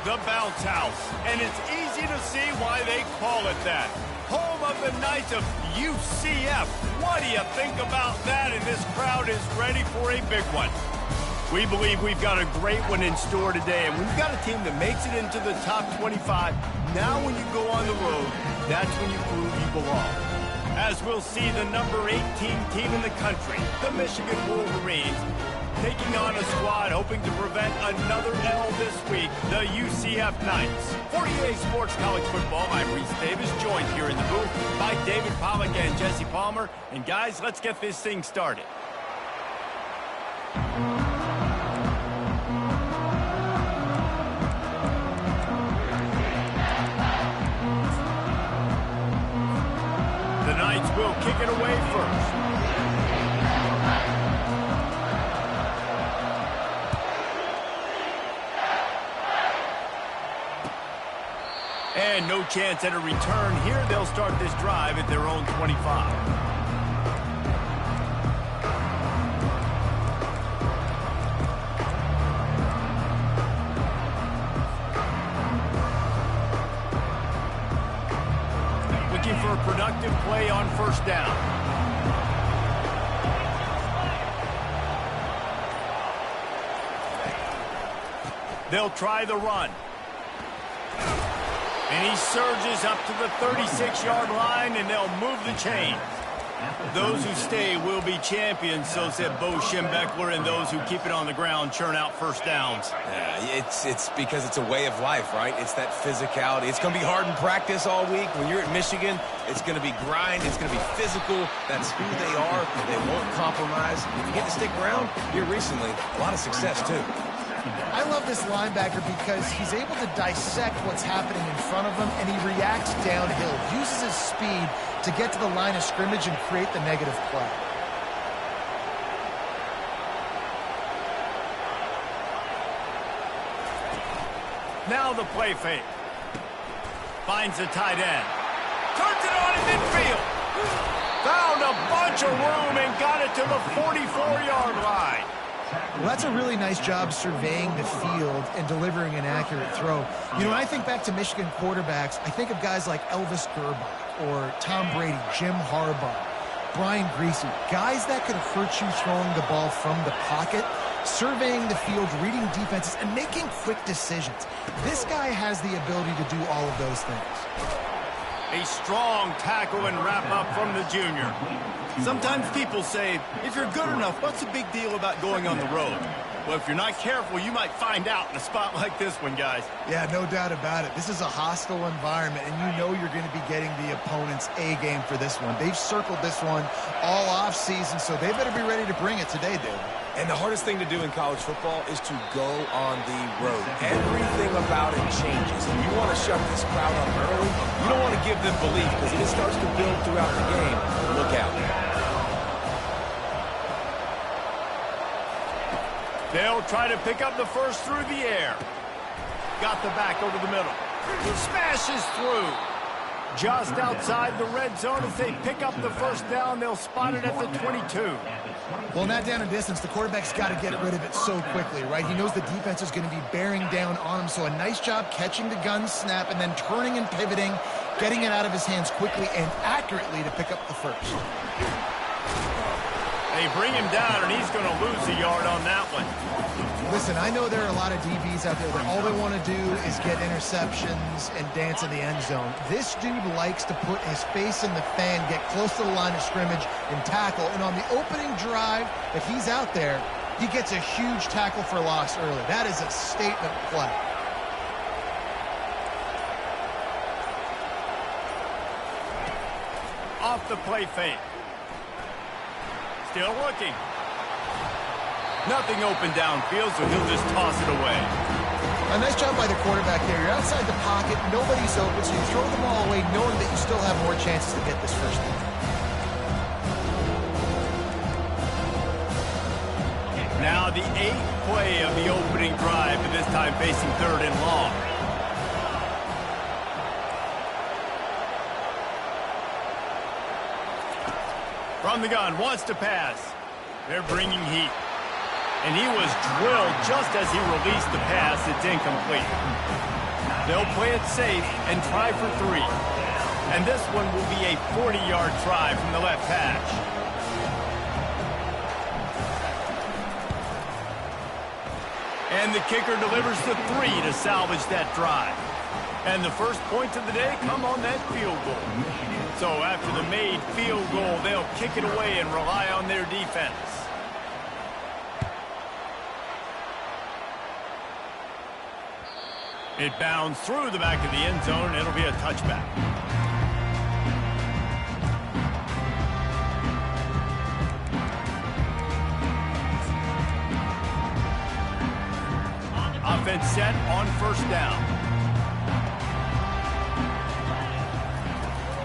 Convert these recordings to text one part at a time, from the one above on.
The bounce house, and it's easy to see why they call it that. Home of the Knights of UCF. What do you think about that? And this crowd is ready for a big one. We believe we've got a great one in store today, and we've got a team that makes it into the top 25. Now when you go on the road, that's when you prove you belong. As we'll see the number 18 team in the country, the Michigan Wolverines, taking on a squad hoping to prevent another L this week, the UCF Knights. For EA Sports College Football, I'm Reese Davis, joined here in the booth by David Pollack and Jesse Palmer. And guys, let's get this thing started. The Knights will kick it away first. And no chance at a return here. They'll start this drive at their own 25. Looking for a productive play on first down. They'll try the run. And he surges up to the 36-yard line, and they'll move the chain. Those who stay will be champions, so said Bo Schembechler, and those who keep it on the ground churn out first downs. Yeah, it's because it's a way of life, right? It's that physicality. It's going to be hard in practice all week. When you're at Michigan, it's going to be grind. It's going to be physical. That's who they are. They won't compromise. If you get to stick around here recently, a lot of success, too. I love this linebacker because he's able to dissect what's happening in front of him, and he reacts downhill, uses his speed to get to the line of scrimmage and create the negative play. Now the play fake. Finds the tight end. Turns it on in midfield. Found a bunch of room and got it to the 44-yard line. Well, that's a really nice job surveying the field and delivering an accurate throw. You know, when I think back to Michigan quarterbacks, I think of guys like Elvis Gerbach or Tom Brady, Jim Harbaugh, Brian Griese, guys that could hurt you throwing the ball from the pocket, surveying the field, reading defenses, and making quick decisions. This guy has the ability to do all of those things. A strong tackle and wrap up from the junior. Sometimes people say, if you're good enough, what's the big deal about going on the road? Well, if you're not careful, you might find out in a spot like this one, guys. Yeah, no doubt about it. This is a hostile environment, and you know you're going to be getting the opponent's A game for this one. They've circled this one all offseason, so they better be ready to bring it today, David. And the hardest thing to do in college football is to go on the road. Everything about it changes. If you want to shut this crowd up early, you don't want to give them belief, because if it starts to build throughout the game, look out. They'll try to pick up the first through the air. Got the back over the middle. Smashes through. Just outside the red zone as they pick up the first down. They'll spot it at the 22. Well, in that down and distance, the quarterback's got to get rid of it so quickly, right? He knows the defense is going to be bearing down on him, so a nice job catching the gun snap and then turning and pivoting, getting it out of his hands quickly and accurately to pick up the first. They bring him down, and he's going to lose a yard on that one. Listen, I know there are a lot of DBs out there that all they want to do is get interceptions and dance in the end zone. This dude likes to put his face in the fan, get close to the line of scrimmage, and tackle. And on the opening drive, if he's out there, he gets a huge tackle for loss early. That is a statement play. Off the play fake. Still looking. Nothing open downfield, so he'll just toss it away. A nice job by the quarterback there. You're outside the pocket, nobody's open, so you throw the ball away knowing that you still have more chances to get this first down. Now the 8th play of the opening drive, and this time facing 3rd and long. From the gun, wants to pass. They're bringing heat. And he was drilled just as he released the pass. It's incomplete. They'll play it safe and try for 3. And this one will be a 40-yard try from the left hash. And the kicker delivers the 3 to salvage that drive. And the first points of the day come on that field goal. So after the made field goal, they'll kick it away and rely on their defense. It bounds through the back of the end zone, and it'll be a touchback. Offense set on first down.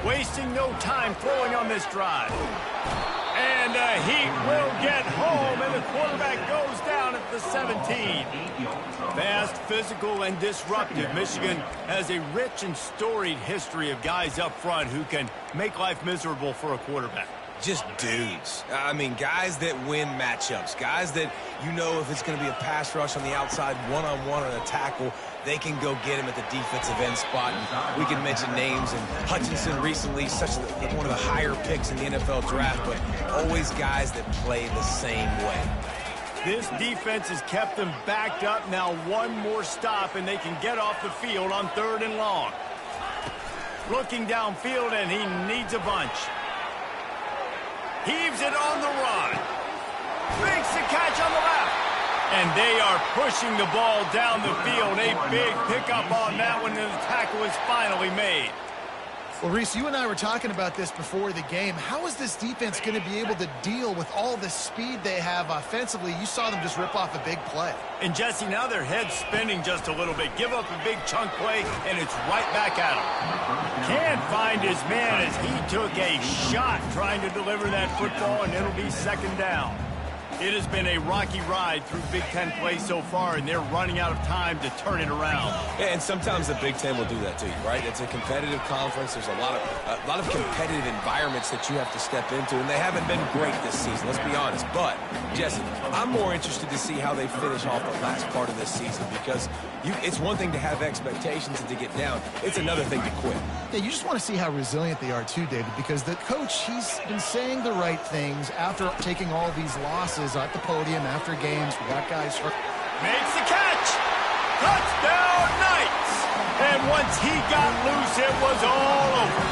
Wasting no time throwing on this drive. And Heat will get home, and the quarterback goes down at the 17. Fast, physical, and disruptive. Michigan has a rich and storied history of guys up front who can make life miserable for a quarterback. Just dudes. I mean, guys that win matchups. Guys that, you know, if it's going to be a pass rush on the outside, one-on-one on a tackle, they can go get him at the defensive end spot. And we can mention names. And Hutchinson recently, one of the higher picks in the NFL draft, but always guys that play the same way. This defense has kept them backed up. Now one more stop, and they can get off the field on 3rd and long. Looking downfield, and he needs a bunch. Heaves it on the run. Makes the catch on the left. And they are pushing the ball down the field. A big pickup on that one, and the tackle is finally made. Well, Reese, you and I were talking about this before the game. How is this defense going to be able to deal with all the speed they have offensively? You saw them just rip off a big play. And, Jesse, now their head's spinning just a little bit. Give up a big chunk play, and it's right back at him. Can't find his man as he took a shot trying to deliver that football, and it'll be 2nd down. It has been a rocky ride through Big Ten play so far, and they're running out of time to turn it around. And sometimes the Big Ten will do that to you, right? It's a competitive conference. There's a lot of competitive environments that you have to step into, and they haven't been great this season, let's be honest. But, Jesse, I'm more interested to see how they finish off the last part of this season, because it's one thing to have expectations and to get down. It's another thing to quit. Yeah, you just want to see how resilient they are too, David, because the coach, he's been saying the right things after taking all these losses at the podium after games. We got guys hurt. Makes the catch. Touchdown Knights. And once he got loose, it was all over.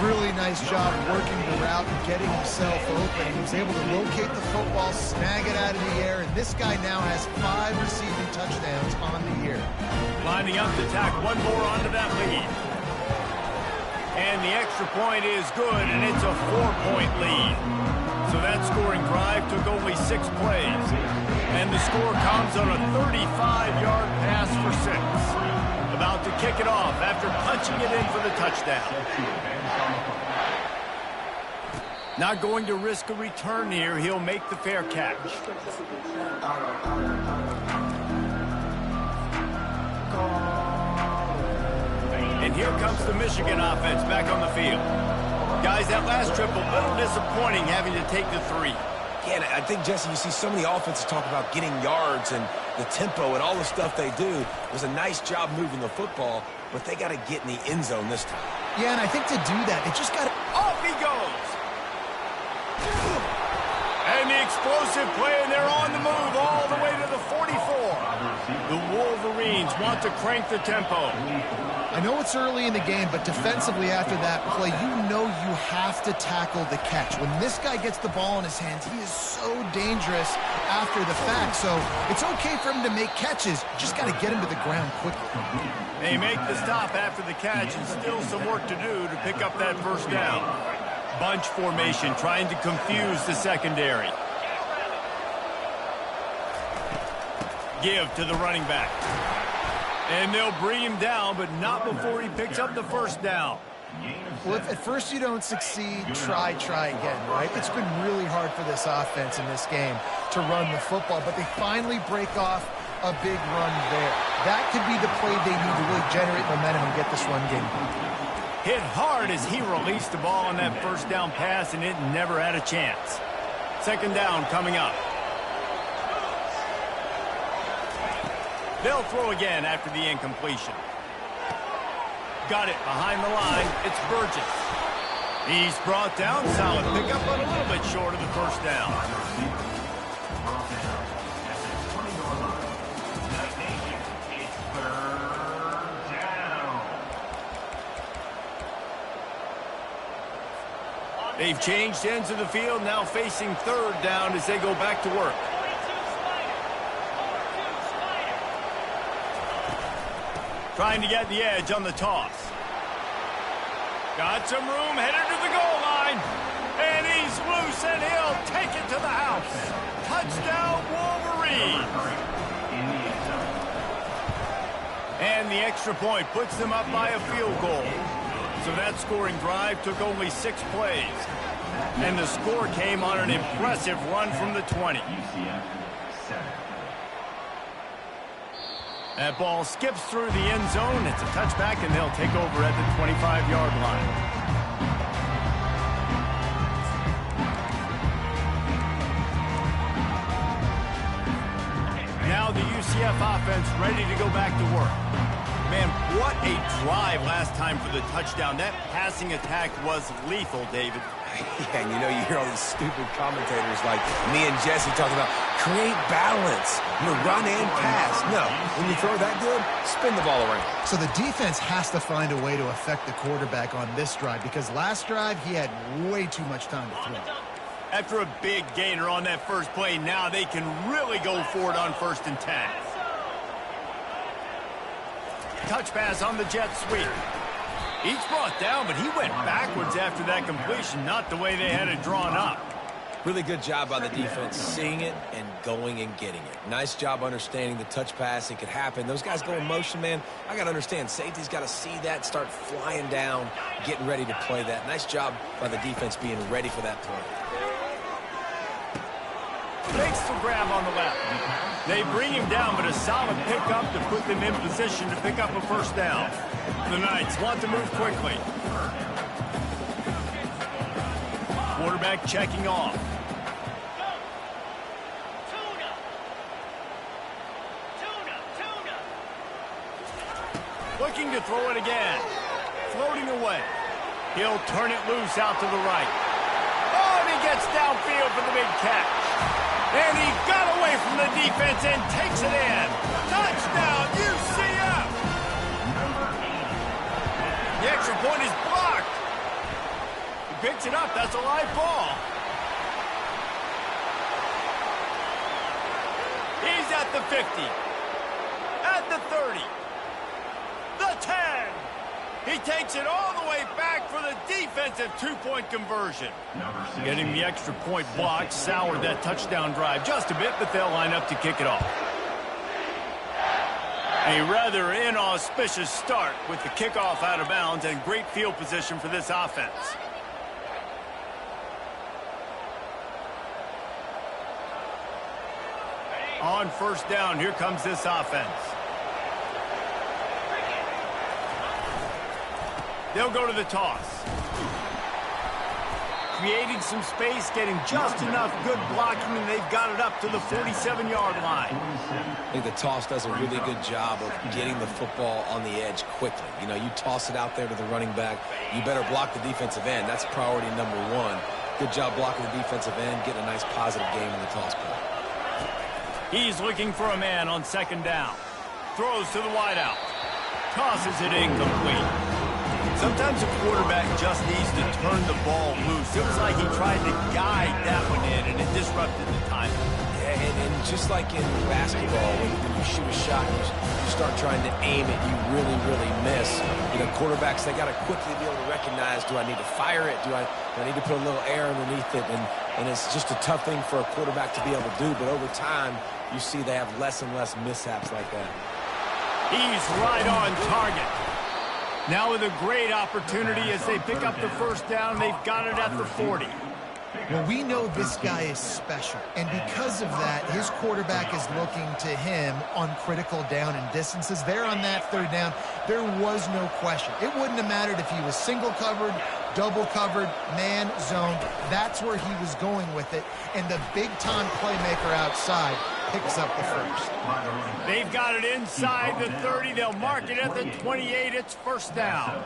Really nice job working the route and getting himself open. He was able to locate the football, snag it out of the air, and this guy now has 5 receiving touchdowns on the year. Lining up to tack one more onto that lead. And the extra point is good, and it's a 4-point lead. So that scoring drive took only 6 plays. And the score comes on a 35-yard pass for 6. About to kick it off after punching it in for the touchdown. Not going to risk a return here. He'll make the fair catch. And here comes the Michigan offense back on the field. Guys, that last trip, a little disappointing having to take the 3. Yeah, I think, Jesse, you see so many offenses talk about getting yards and the tempo and all the stuff they do. It was a nice job moving the football, but they got to get in the end zone this time. Yeah, and I think to do that, they just got to... Off he goes! explosive play, and they're on the move all the way to the 44. The Wolverines want to crank the tempo. I know it's early in the game, but defensively after that play, you know you have to tackle the catch. When this guy gets the ball in his hands, he is so dangerous after the fact. So it's okay for him to make catches. Just got to get him to the ground quickly. They make the stop after the catch, and still some work to do to pick up that first down. Bunch formation, trying to confuse the secondary. Give to the running back. And they'll bring him down, but not before he picks up the first down. Well, if at first you don't succeed, try again, right? It's been really hard for this offense in this game to run the football, but they finally break off a big run there. That could be the play they need to really generate momentum and get this run game. Hit hard as he released the ball on that first down pass, and it never had a chance. Second down coming up. They'll throw again after the incompletion. Got it behind the line. It's Burgess. He's brought down. Solid pickup, but a little bit short of the first down. They've changed ends of the field, now facing third down as they go back to work. Trying to get the edge on the toss. Got some room, headed to the goal line. And he's loose, and he'll take it to the house. Touchdown, Wolverines. And the extra point puts them up by a field goal. So that scoring drive took only 6 plays. And the score came on an impressive run from the 20. That ball skips through the end zone. It's a touchback, and they'll take over at the 25-yard line. Now the UCF offense ready to go back to work. Man, what a drive last time for the touchdown. That passing attack was lethal, David. Yeah, and you know, you hear all these stupid commentators like me and Jesse talking about create balance, run and pass. No, when you throw that good, spin the ball around. So the defense has to find a way to affect the quarterback on this drive, because last drive he had way too much time to throw. After a big gainer on that first play, now they can really go for it on 1st and 10. Touch pass on the jet sweep. He's brought down, but he went backwards after that completion, not the way they had it drawn up. Really good job by the defense, seeing it and going and getting it. Nice job understanding the touch pass. It could happen. Those guys go in motion, man. I got to understand, safety's got to see that, start flying down, getting ready to play that. Nice job by the defense being ready for that play. Makes the grab on the left. They bring him down, but a solid pickup to put them in position to pick up a first down. The Knights want to move quickly. Quarterback checking off. Looking to throw it again. Floating away. He'll turn it loose out to the right. Oh, and he gets downfield for the big catch. And he got away from the defense and takes it in. Touchdown, UCF! The extra point is blocked. He picks it up. That's a live ball. He's at the 50. At the 30. The 10. He takes it all the way back for the defensive 2-point conversion. Getting the extra point blocked soured that touchdown drive just a bit, but they'll line up to kick it off. A rather inauspicious start with the kickoff out of bounds and great field position for this offense. On 1st down, here comes this offense. They'll go to the toss. Creating some space, getting just enough good blocking, and they've got it up to the 47-yard line. I think the toss does a really good job of getting the football on the edge quickly. You toss it out there to the running back. You better block the defensive end. That's priority number 1. Good job blocking the defensive end, getting a nice positive game in the toss play. He's looking for a man on second down. Throws to the wideout. Tosses it incomplete. Sometimes a quarterback just needs to turn the ball loose. It was like he tried to guide that one in, and it disrupted the timing. Yeah, and just like in basketball, when you shoot a shot, you start trying to aim it, you really, really miss. You know, quarterbacks, they got to quickly be able to recognize, do I need to fire it? Do I need to put a little air underneath it? And it's just a tough thing for a quarterback to be able to do. But over time, you see they have less and less mishaps like that. He's right on target. Now with a great opportunity as they pick up the first down. They've got it at the 40. Well, we know this guy is special, and because of that, his quarterback is looking to him on critical down and distances. There on that third down, there was no question. It wouldn't have mattered if he was single covered, double covered, man, zone. That's where he was going with it, and the big-time playmaker outside picks up the first. They've got it inside the 30. They'll mark it at the 28. It's first down.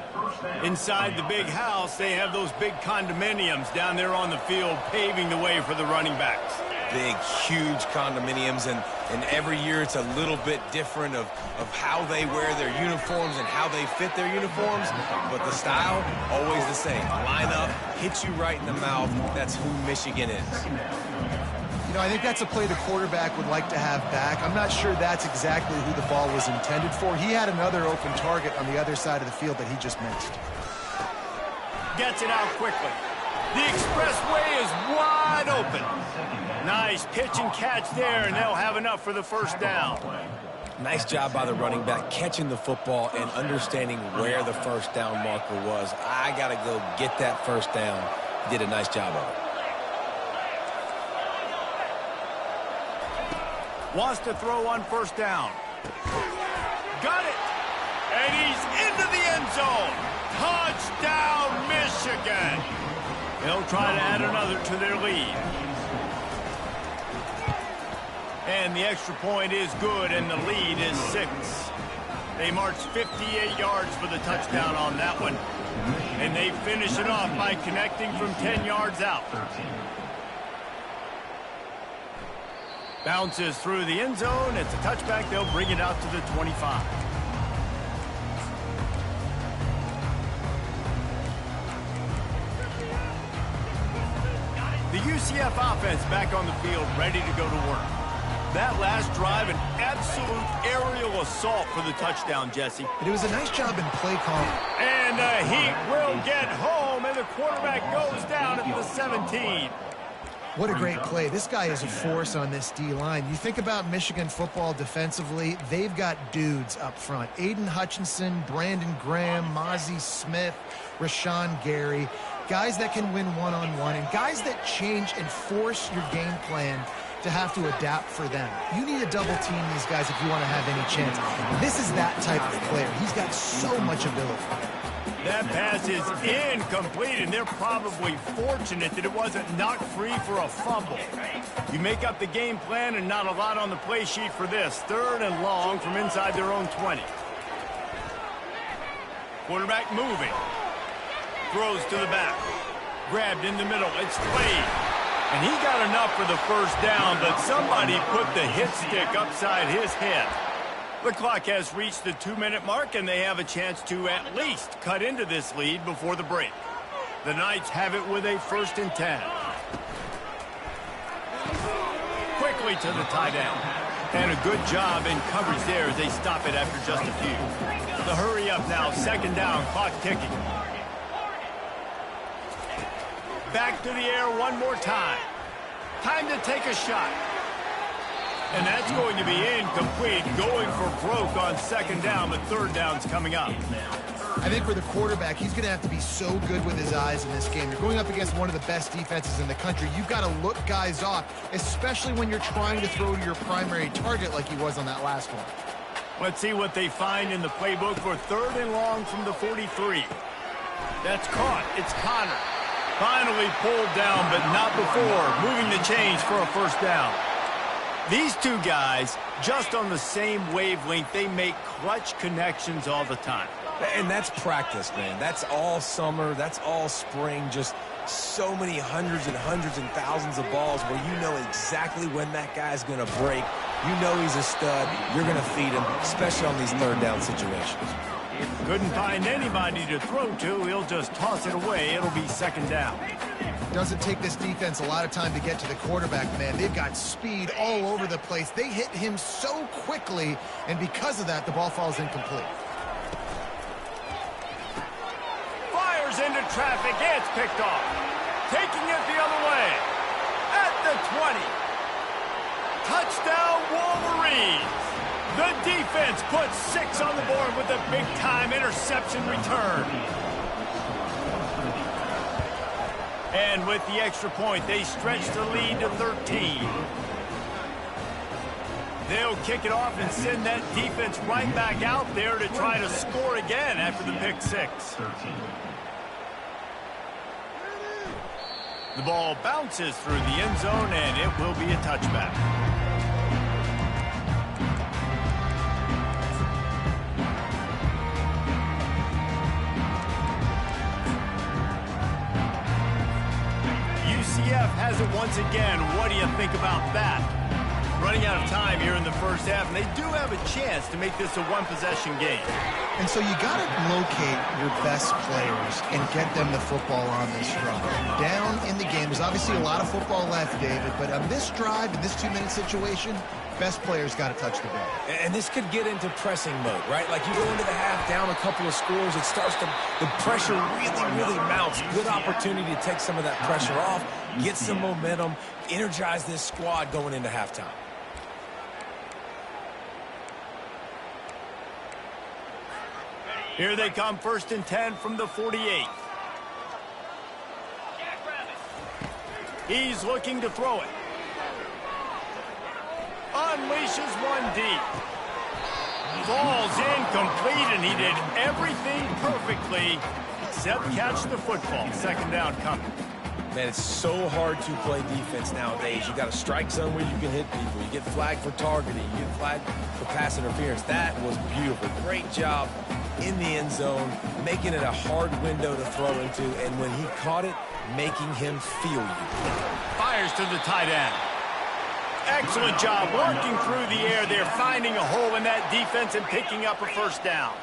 Inside the big house, they have those big condominiums down there on the field paving the way for the running backs. Big, huge condominiums, and every year it's a little bit different of how they wear their uniforms and how they fit their uniforms, but the style, always the same. Line up, hit you right in the mouth. That's who Michigan is. You know, I think that's a play the quarterback would like to have back. I'm not sure that's exactly who the ball was intended for. He had another open target on the other side of the field that he just missed. Gets it out quickly. The expressway is wide open. Nice pitch and catch there, and they'll have enough for the first down. Nice job by the running back catching the football and understanding where the first down marker was. I got to go get that first down. Did a nice job of it. Wants to throw on first down. Got it. And he's into the end zone. Touchdown, Michigan. They'll try to add another to their lead. And the extra point is good, and the lead is 6. They march 58 yards for the touchdown on that one. And they finish it off by connecting from 10 yards out. Bounces through the end zone. It's a touchback. They'll bring it out to the 25. The UCF offense back on the field, ready to go to work. That last drive, an absolute aerial assault for the touchdown, Jesse. And it was a nice job in play calling. And the Heat will get home, and the quarterback goes down at the 17. What a great play. This guy is a force on this D-line. You think about Michigan football defensively, they've got dudes up front. Aiden Hutchinson, Brandon Graham, Mozzie Smith, Rashawn Gary. Guys that can win one-on-one and guys that change and force your game plan to have to adapt for them. You need to double team these guys if you want to have any chance. This is that type of player. He's got so much ability. That pass is incomplete, and they're probably fortunate that it wasn't knocked free for a fumble. You make up the game plan and not a lot on the play sheet for this. 3rd and long from inside their own 20. Quarterback moving. Throws to the back. Grabbed in the middle. It's Slade. And he got enough for the first down, but somebody put the hit stick upside his head. The clock has reached the 2-minute mark, and they have a chance to at least cut into this lead before the break. The Knights have it with a 1st and 10. Quickly to the tight end. And a good job in coverage there as they stop it after just a few. The hurry up now, 2nd down, clock ticking. Back to the air one more time. Time to take a shot. And that's going to be incomplete, going for broke on 2nd down, but 3rd down's coming up. I think for the quarterback, he's going to have to be so good with his eyes in this game. You're going up against one of the best defenses in the country. You've got to look guys off, especially when you're trying to throw to your primary target like he was on that last one. Let's see what they find in the playbook for 3rd and long from the 43. That's caught. It's Connor. Finally pulled down, but not before. Moving the chains for a 1st down. These two guys, just on the same wavelength, they make clutch connections all the time. And that's practice, man. That's all summer. That's all spring. Just so many hundreds and thousands of balls where you know exactly when that guy's going to break. You know he's a stud. You're going to feed him, especially on these third down situations. Couldn't find anybody to throw to. He'll just toss it away. It'll be second down. Doesn't take this defense a lot of time to get to the quarterback, man. They've got speed all over the place. They hit him so quickly, and because of that, the ball falls incomplete. Fires into traffic. It's picked off. Taking it the other way. At the 20. Touchdown, Wolverines. The defense puts 6 on the board with a big-time interception return. And with the extra point, they stretch the lead to 13. They'll kick it off and send that defense right back out there to try to score again after the pick 6. The ball bounces through the end zone, and it will be a touchback. UCF has it once again. What do you think about that? Running out of time here in the first half, and they do have a chance to make this a one-possession game. And so you got to locate your best players and get them the football on this drive. Down in the game, there's obviously a lot of football left, David, but on this drive, in this 2-minute situation, best players got to touch the ball. And this could get into pressing mode, right? Like you go into the half down a couple of scores, it starts to, the pressure really mounts. Good opportunity to take some of that pressure off, get some momentum, energize this squad going into halftime. Here they come, 1st and 10 from the 48. He's looking to throw it. Unleashes one deep. Falls incomplete, and he did everything perfectly except catch the football. Second down coming. Man, it's so hard to play defense nowadays. You got a strike zone where you can hit people. You get flagged for targeting. You get flagged for pass interference. That was beautiful. Great job in the end zone, making it a hard window to throw into, and when he caught it, making him feel you. Fires to the tight end. Excellent job working through the air there, finding a hole in that defense and picking up a first down.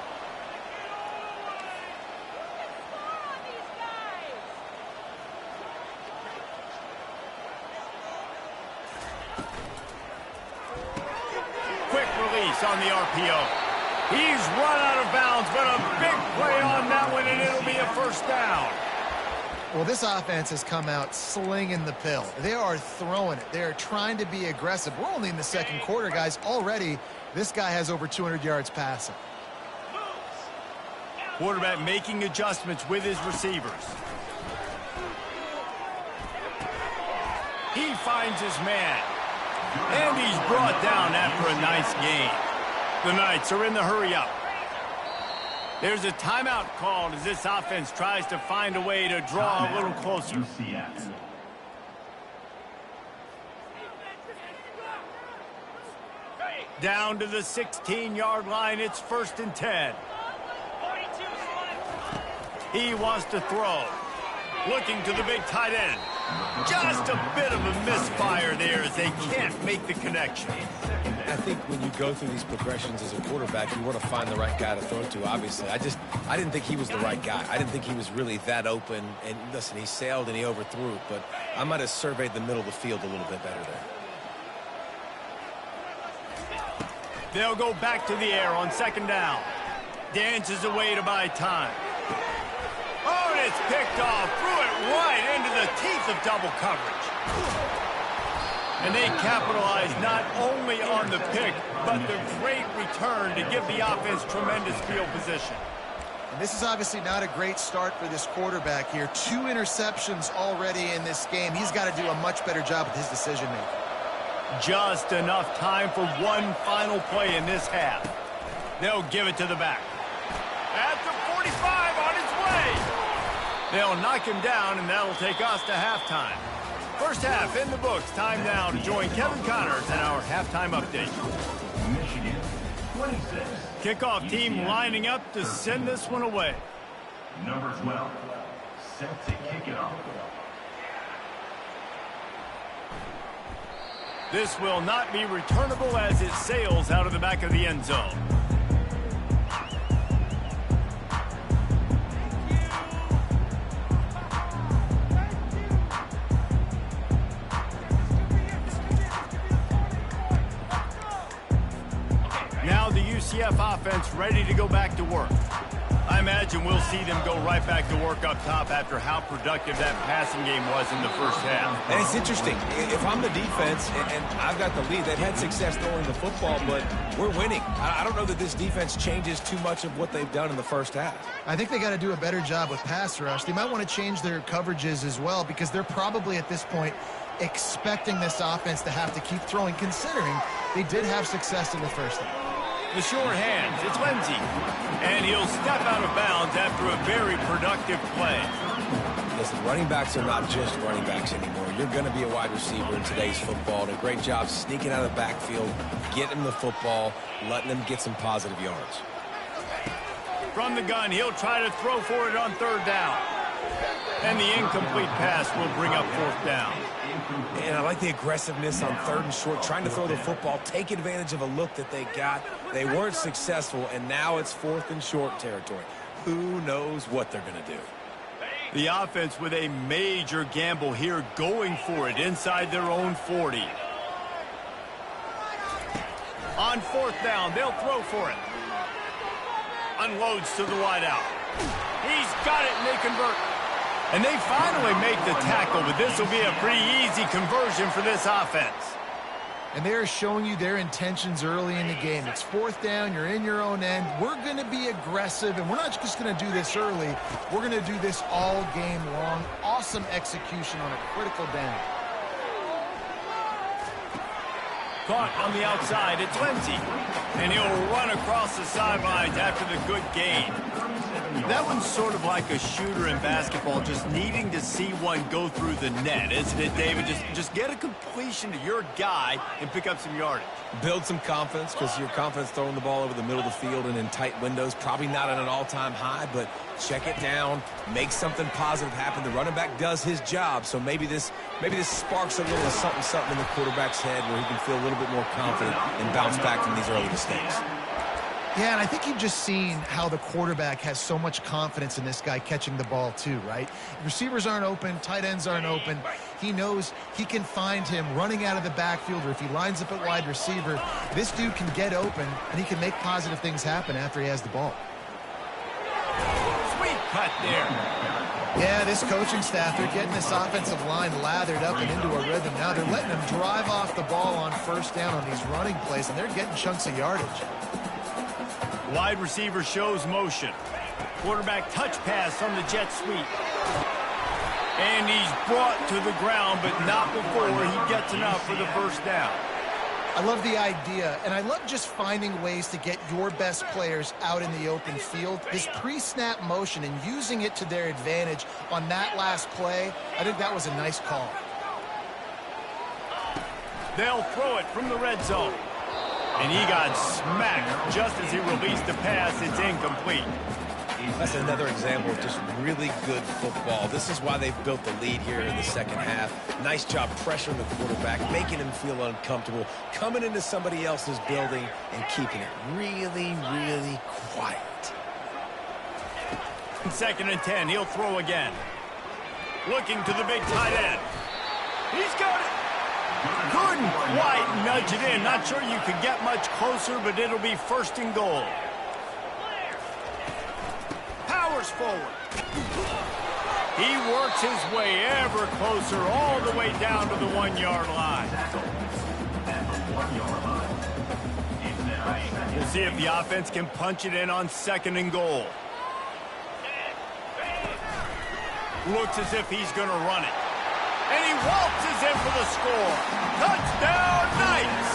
Quick release on the RPO. He's run out of bounds, but a big play on that one, and it'll be a first down. Well, this offense has come out slinging the pill. They are throwing it. They are trying to be aggressive. We're only in the second quarter, guys. Already, this guy has over 200 yards passing. Quarterback making adjustments with his receivers. He finds his man. And he's brought down after a nice gain. The Knights are in the hurry-up. There's a timeout called as this offense tries to find a way to draw a little closer. Down to the 16-yard line, it's 1st and 10. He wants to throw. Looking to the big tight end. Just a bit of a misfire there as they can't make the connection. I think when you go through these progressions as a quarterback, you want to find the right guy to throw to, obviously. I didn't think he was the right guy. I didn't think he was really that open. And listen, he sailed and he overthrew it, but I might have surveyed the middle of the field a little bit better there. They'll go back to the air on 2nd down. Dances away to buy time. Oh, and it's picked off. Threw it right into the teeth of double coverage. And they capitalize not only on the pick, but the great return to give the offense tremendous field position. And this is obviously not a great start for this quarterback here. 2 interceptions already in this game. He's got to do a much better job with his decision-making. Just enough time for one final play in this half. They'll give it to the back. At the 45 on his way. They'll knock him down, and that'll take us to halftime. First half in the books. Time now to join Kevin Connors in our halftime update. Michigan, 26. Kickoff team lining up to send this one away. Number 12, set to kick it off. This will not be returnable as it sails out of the back of the end zone. Now the UCF offense ready to go back to work. I imagine we'll see them go right back to work up top after how productive that passing game was in the first half. And it's interesting. If I'm the defense and I've got the lead, they've had success throwing the football, but we're winning. I don't know that this defense changes too much of what they've done in the first half. I think they got to do a better job with pass rush. They might want to change their coverages as well because they're probably at this point expecting this offense to have to keep throwing, considering they did have success in the first half. The short hands, it's Lindsey. And he'll step out of bounds after a very productive play. Listen, running backs are not just running backs anymore. You're going to be a wide receiver in today's football. And a great job sneaking out of the backfield, getting the football, letting them get some positive yards. From the gun, he'll try to throw for it on third down. And the incomplete pass will bring up fourth down. And I like the aggressiveness on third and short, trying to throw the football, take advantage of a look that they got. They weren't successful, and now it's fourth and short territory. Who knows what they're going to do? The offense with a major gamble here, going for it inside their own 40. On fourth down, they'll throw for it. Unloads to the wideout. He's got it, and they convert. And they finally make the tackle, but this will be a pretty easy conversion for this offense. And they're showing you their intentions early in the game. It's fourth down, you're in your own end. We're going to be aggressive, and we're not just going to do this early. We're going to do this all game long. Awesome execution on a critical down. Caught on the outside, it's Lindsey. And he'll run across the sidelines after the good gain. That one's sort of like a shooter in basketball, just needing to see one go through the net, isn't it, David? Just get a completion to your guy and pick up some yardage. Build some confidence, because your confidence throwing the ball over the middle of the field and in tight windows, probably not at an all-time high, but check it down, make something positive happen. The running back does his job, so maybe this sparks a little something in the quarterback's head where he can feel a little bit more confident and bounce back from these early mistakes. Yeah, and I think you've just seen how the quarterback has so much confidence in this guy catching the ball too, right? Receivers aren't open, tight ends aren't open. He knows he can find him running out of the backfield, or if he lines up at wide receiver, this dude can get open, and he can make positive things happen after he has the ball. Sweet cut there. Yeah, this coaching staff, they're getting this offensive line lathered up and into a rhythm. Now they're letting them drive off the ball on first down on these running plays, and they're getting chunks of yardage. Wide receiver shows motion. Quarterback touch pass on the jet sweep. And he's brought to the ground, but not before he gets enough for the first down. I love the idea, and I love just finding ways to get your best players out in the open field. This pre-snap motion and using it to their advantage on that last play, I think that was a nice call. They'll throw it from the red zone. And he got smacked just as he released the pass. It's incomplete. That's another example of just really good football. This is why they've built the lead here in the second half. Nice job pressuring the quarterback, making him feel uncomfortable, coming into somebody else's building and keeping it really, really quiet. Second and 10, he'll throw again. Looking to the big tight end. He's got it. Couldn't quite nudge it in. Not sure you could get much closer, but it'll be first and goal. Powers forward. He works his way ever closer all the way down to the 1-yard line. We'll see if the offense can punch it in on second and goal. Looks as if he's going to run it. And he waltzes in for the score. Touchdown, Knights!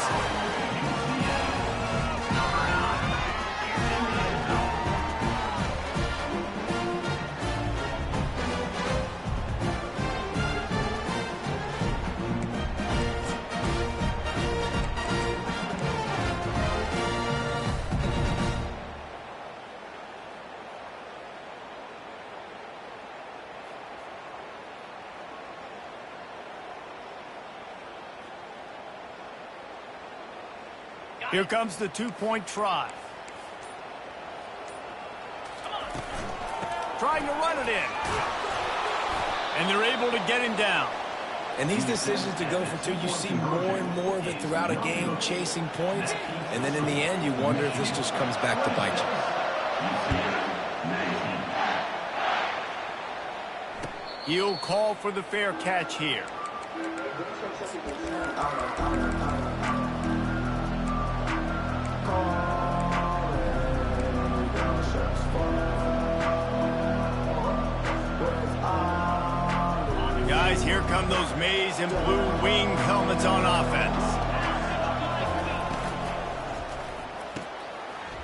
Here comes the two-point try. Trying to run it in. And they're able to get him down. And these decisions to go for two, you see more and more of it throughout a game, chasing points. And then in the end, you wonder if this just comes back to bite you. He'll call for the fair catch here. Guys, here come those maize and blue wing helmets on offense.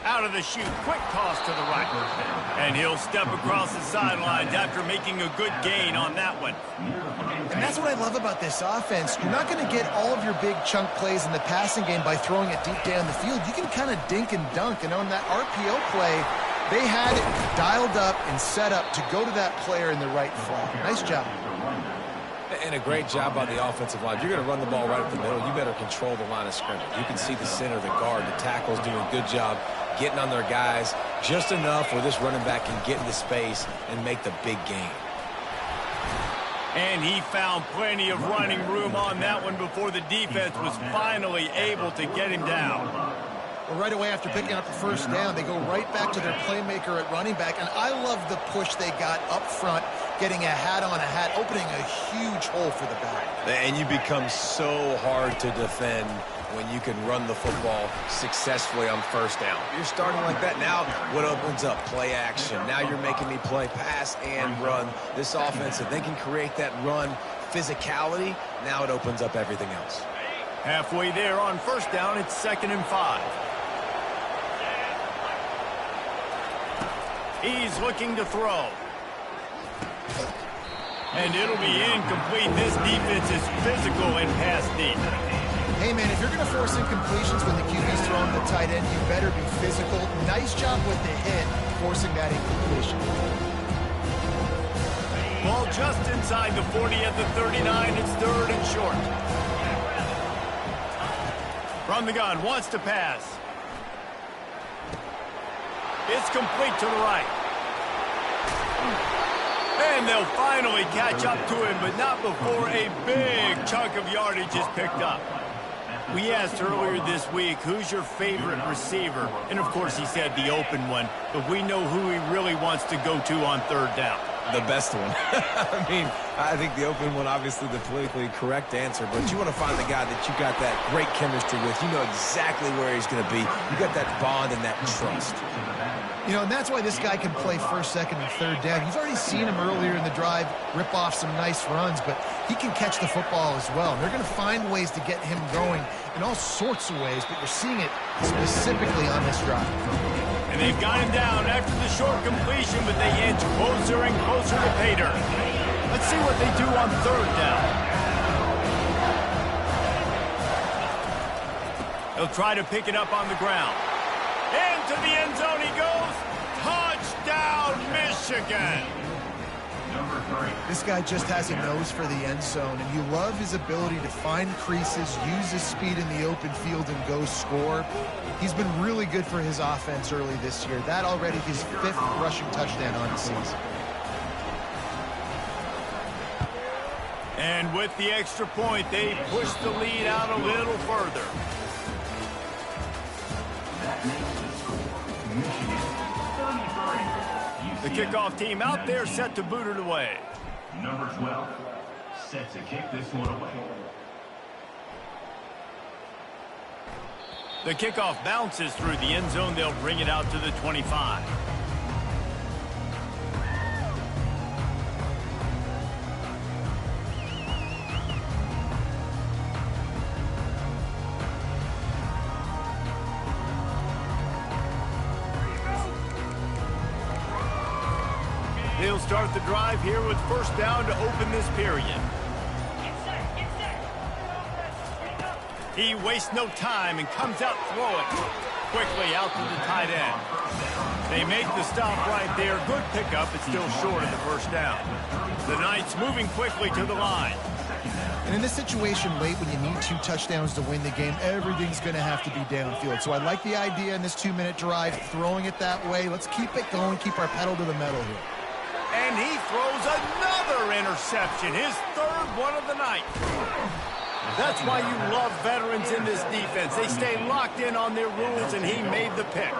Out of the chute, quick toss to the right. And he'll step across the sidelines after making a good gain on that one. And that's what I love about this offense. You're not going to get all of your big chunk plays in the passing game by throwing it deep down the field. You can kind of dink and dunk. And on that RPO play, they had it dialed up and set up to go to that player in the right flat. Nice job. And a great job by the offensive line. If you're going to run the ball right up the middle, you better control the line of scrimmage. You can see the center, the guard, the tackles doing a good job getting on their guys just enough where this running back can get into space and make the big game. And he found plenty of running room on that one before the defense was finally able to get him down. Well, right away after picking up the first down, they go right back to their playmaker at running back. And I love the push they got up front, getting a hat on a hat, opening a huge hole for the back. And you become so hard to defend when you can run the football successfully on first down. You're starting like that. Now what opens up? Play action. Now you're making me play pass and run. This offense, if they can create that run physicality, now it opens up everything else. Halfway there on first down, it's 2nd and 5. He's looking to throw. And it'll be incomplete. This defense is physical and pass deep. Hey, man, if you're going to force incompletions when the QB's throwing the tight end, you better be physical. Nice job with the hit, forcing that incompletion. Ball just inside the 40 at the 39. It's 3rd and short. From the gun, wants to pass. It's complete to the right. And they'll finally catch up to him, but not before a big chunk of yardage is picked up. We asked earlier this week, who's your favorite receiver? And, of course, he said the open one, but we know who he really wants to go to on 3rd down. The best one. I mean, I think the open one, obviously the politically correct answer, but you want to find the guy that you got that great chemistry with. You know exactly where he's going to be. You got that bond and that trust. You know, and that's why this guy can play 1st, 2nd, and 3rd down. You've already seen him earlier in the drive rip off some nice runs, but he can catch the football as well. And they're going to find ways to get him going in all sorts of ways, but you're seeing it specifically on this drive. And they've got him down after the short completion, but they inch closer and closer to pay dirt. Let's see what they do on 3rd down. He'll try to pick it up on the ground. Into the end zone he goes. Touchdown, Michigan. This guy just has a nose for the end zone, and you love his ability to find creases, use his speed in the open field, and go score. He's been really good for his offense early this year. That already his 5th rushing touchdown on the season. And with the extra point, they push the lead out a little further. The kickoff team out there set to boot it away. Number 12, set to kick this one away. The kickoff bounces through the end zone. They'll bring it out to the 25. They'll start the drive here with first down to open this period. He wastes no time and comes out throwing quickly out to the tight end. They make the stop right there. Good pickup, but still short of the first down. The Knights moving quickly to the line. And in this situation late when you need 2 touchdowns to win the game, everything's going to have to be downfield. So I like the idea in this 2-minute drive, throwing it that way. Let's keep it going, keep our pedal to the metal here. And he throws another interception, his 3rd one of the night. That's why you love veterans in this defense. They stay locked in on their rules, and he made the pick.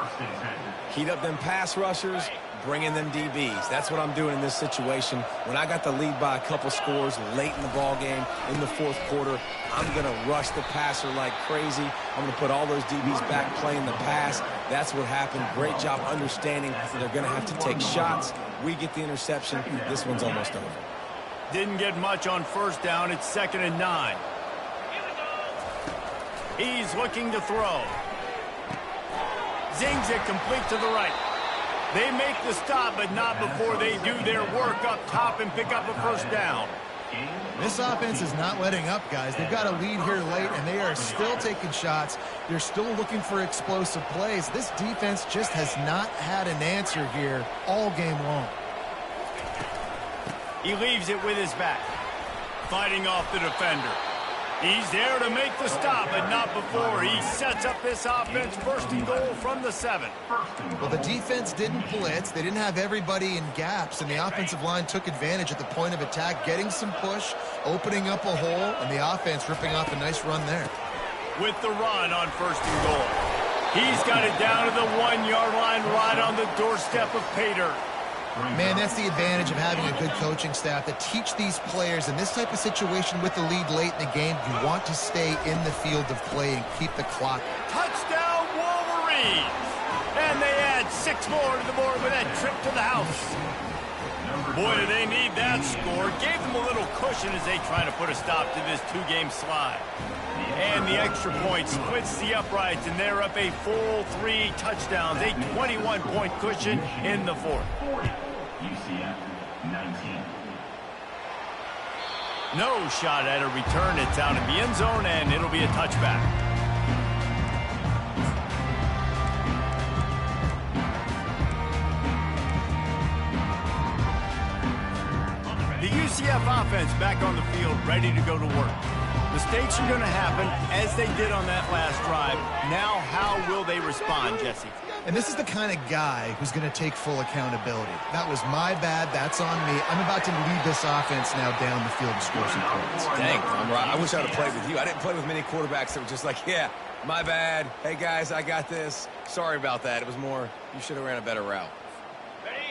Heat up them pass rushers, bring in them DBs. That's what I'm doing in this situation. When I got the lead by a couple scores late in the ball game, in the 4th quarter, I'm going to rush the passer like crazy. I'm going to put all those DBs back playing the pass. That's what happened. Great job understanding they're going to have to take shots. We get the interception. This one's almost over. Didn't get much on 1st down. It's 2nd and 9. He's looking to throw. Zings it complete to the right. They make the stop, but not before they do their work up top and pick up a 1st down. This offense is not letting up, guys. They've got a lead here late, and they are still taking shots. They're still looking for explosive plays. This defense just has not had an answer here all game long. He leaves it with his back. Fighting off the defender. He's there to make the stop, but not before he sets up this offense 1st and goal from the 7. Well, the defense didn't blitz. They didn't have everybody in gaps, and the offensive line took advantage at the point of attack, getting some push, opening up a hole, and the offense ripping off a nice run there. With the run on 1st and goal. He's got it down to the 1-yard line right on the doorstep of pay dirt. Man, that's the advantage of having a good coaching staff that teach these players in this type of situation with the lead late in the game. You want to stay in the field of play and keep the clock. Touchdown, Wolverines! And they add 6 more to the board with that trip to the house. Boy, do they need that score. Gave them a little cushion as they try to put a stop to this 2-game slide. And the extra point splits the uprights, and they're up a full 3 touchdowns, a 21-point cushion in the 4th. UCF 19. No shot at a return. It's out in the end zone, and it'll be a touchback. The UCF offense back on the field, ready to go to work. Mistakes are going to happen, as they did on that last drive. Now, how will they respond, Jesse? And this is the kind of guy who's going to take full accountability. That was my bad. That's on me. I'm about to lead this offense now down the field and score some points. Dang, I'm right. I wish I would have played with you. I didn't play with many quarterbacks that were just like, yeah, my bad. Hey, guys, I got this. Sorry about that. It was more, you should have ran a better route.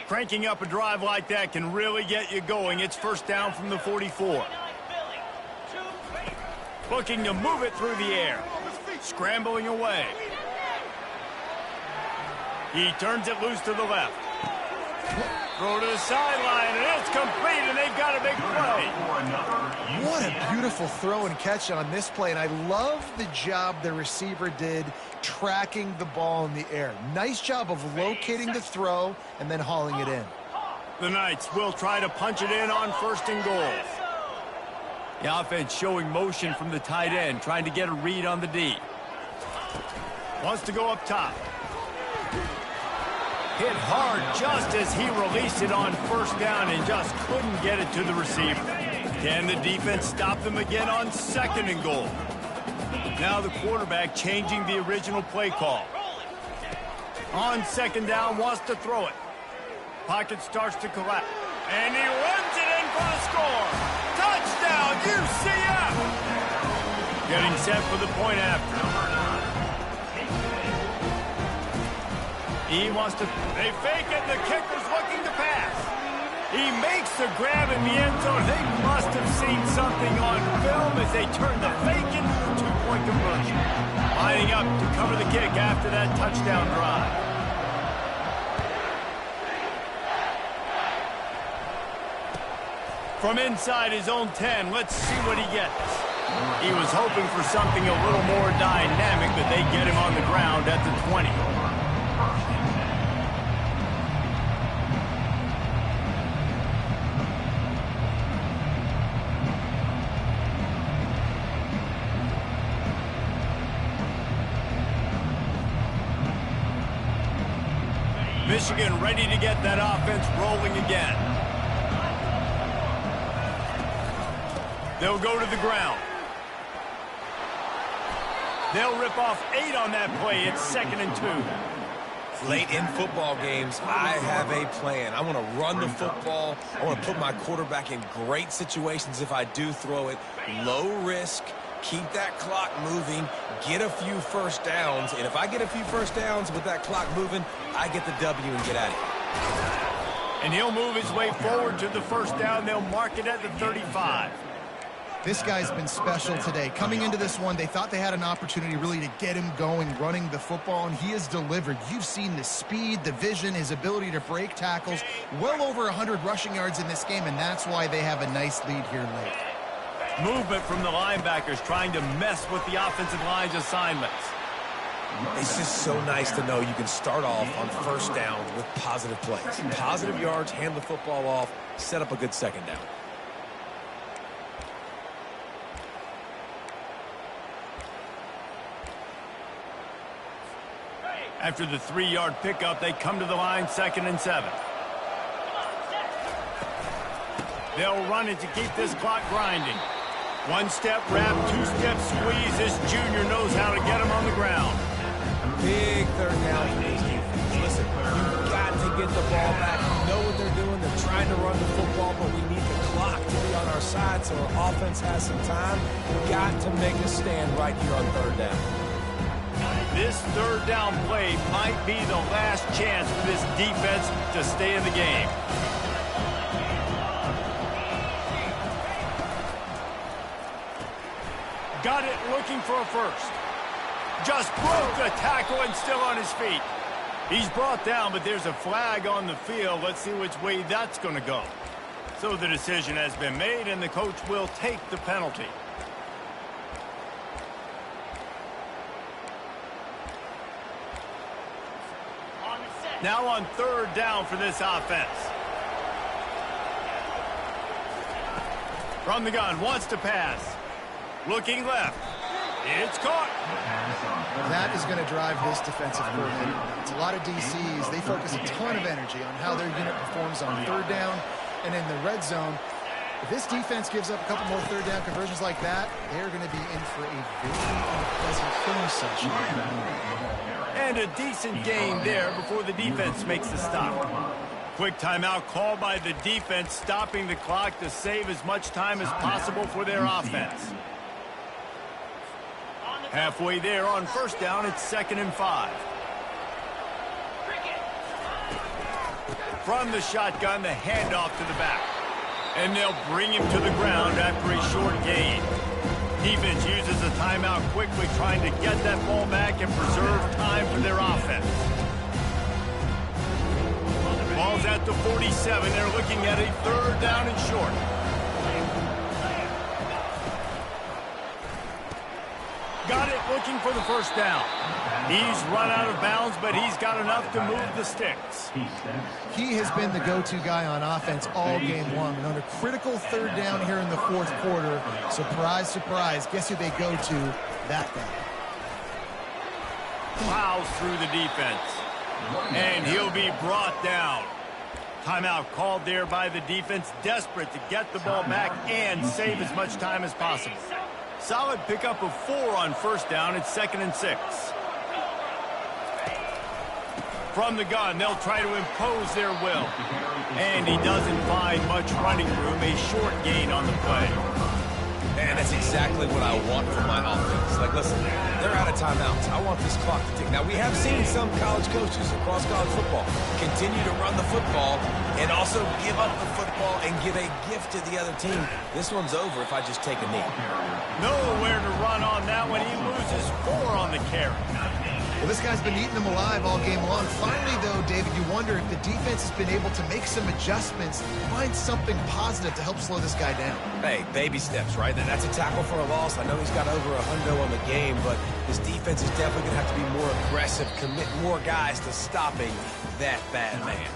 Cranking up a drive like that can really get you going. It's 1st down from the 44. Looking to move it through the air. Scrambling away. He turns it loose to the left. Throw to the sideline, and it's complete, and they've got a big play. What a beautiful throw and catch on this play, and I love the job the receiver did tracking the ball in the air. Nice job of locating the throw and then hauling it in. The Knights will try to punch it in on 1st and goal. The offense showing motion from the tight end, trying to get a read on the D. Wants to go up top. Hit hard just as he released it on 1st down and just couldn't get it to the receiver. Can the defense stop them again on 2nd and goal? Now the quarterback changing the original play call. On 2nd down, wants to throw it. Pocket starts to collapse. And he runs it in for the score. Touchdown, UCF! Getting set for the point after. He wants to, they fake it, the kicker's looking to pass. He makes the grab in the end zone. They must have seen something on film as they turn the fake into the 2-point conversion. Lining up to cover the kick after that touchdown drive. From inside his own 10, let's see what he gets. He was hoping for something a little more dynamic, but they get him on the ground at the 20. Michigan ready to get that offense rolling again. They'll go to the ground. They'll rip off 8 on that play. It's 2nd and 2. Late in football games, I have a plan. I want to run the football. I want to put my quarterback in great situations if I do throw it. Low risk, keep that clock moving, get a few first downs. And if I get a few first downs with that clock moving, I get the W and get out of here. And he'll move his way forward to the first down. They'll mark it at the 35. This guy's been special today. Coming into this one, they thought they had an opportunity really to get him going, running the football, and he has delivered. You've seen the speed, the vision, his ability to break tackles. Well over 100 rushing yards in this game, and that's why they have a nice lead here late. Movement from the linebackers trying to mess with the offensive line's assignments. It's just so nice to know you can start off on first down with positive plays. Positive yards, hand the football off, set up a good second down. After the 3-yard pickup, they come to the line, 2nd and 7. They'll run it to keep this clock grinding. 1-step wrap, 2-step squeeze. This junior knows how to get him on the ground. Big third down for these defense. Listen, you've got to get the ball back. You know what they're doing. They're trying to run the football, but we need the clock to be on our side so our offense has some time. We've got to make a stand right here on third down. This third down play might be the last chance for this defense to stay in the game. Got it looking for a first. Just broke the tackle and still on his feet. He's brought down, but there's a flag on the field. Let's see which way that's going to go. So the decision has been made, and the coach will take the penalty. Now on third down for this offense. From the gun, wants to pass. Looking left. It's caught. That is going to drive this defensive coordinator. It's a lot of DCs. They focus a ton of energy on how their unit performs on third down and in the red zone. If this defense gives up a couple more third down conversions like that, they're going to be in for a very unpleasant film session. And a decent gain there before the defense makes the stop. Quick timeout called by the defense, stopping the clock to save as much time as possible for their offense. Halfway there on first down, it's 2nd and 5. From the shotgun, the handoff to the back. And they'll bring him to the ground after a short gain. Defense uses a timeout quickly, trying to get that ball back and preserve time for their offense. Ball's at the 47. They're looking at a third down and short. Got it, looking for the first down. He's run out of bounds, but he's got enough to move the sticks. He has been the go-to guy on offense all game long. And on a critical third down here in the fourth quarter, surprise, surprise, guess who they go to? That guy. Plows through the defense. And he'll be brought down. Timeout called there by the defense, desperate to get the ball back and save as much time as possible. Solid pickup of 4 on first down. It's 2nd and 6. From the gun, they'll try to impose their will. And he doesn't find much running room. A short gain on the play. And that's exactly what I want from my offense. Like, listen, they're out of timeouts. I want this clock to tick. Now, we have seen some college coaches across college football continue to run the football and also give up the football and give a gift to the other team. This one's over if I just take a knee. Nowhere to run on that one. He loses 4 on the carry. Well, this guy's been eating them alive all game long. Finally, though, David, you wonder if the defense has been able to make some adjustments, find something positive to help slow this guy down. Hey, baby steps, right? That's a tackle for a loss. I know he's got over 100 on the game, but his defense is definitely going to have to be more aggressive, commit more guys to stopping that bad man.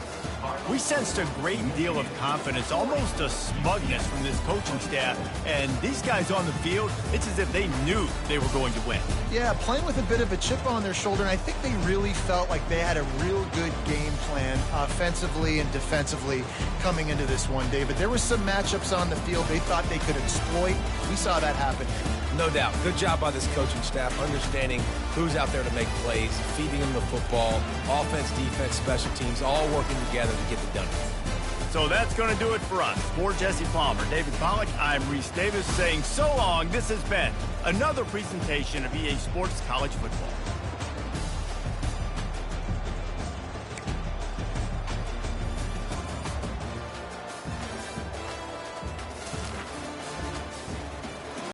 We sensed a great deal of confidence, almost a smugness from this coaching staff. And these guys on the field, it's as if they knew they were going to win. Yeah, playing with a bit of a chip on their shoulder, and I think they really felt like they had a real good game plan offensively and defensively coming into this one, David. There were some matchups on the field they thought they could exploit. We saw that happen here. No doubt. Good job by this coaching staff, understanding who's out there to make plays, feeding them the football, offense, defense, special teams, all working together to get it done. So that's going to do it for us. For Jesse Palmer, David Pollack, I'm Reese Davis saying so long. This has been another presentation of EA Sports College Football.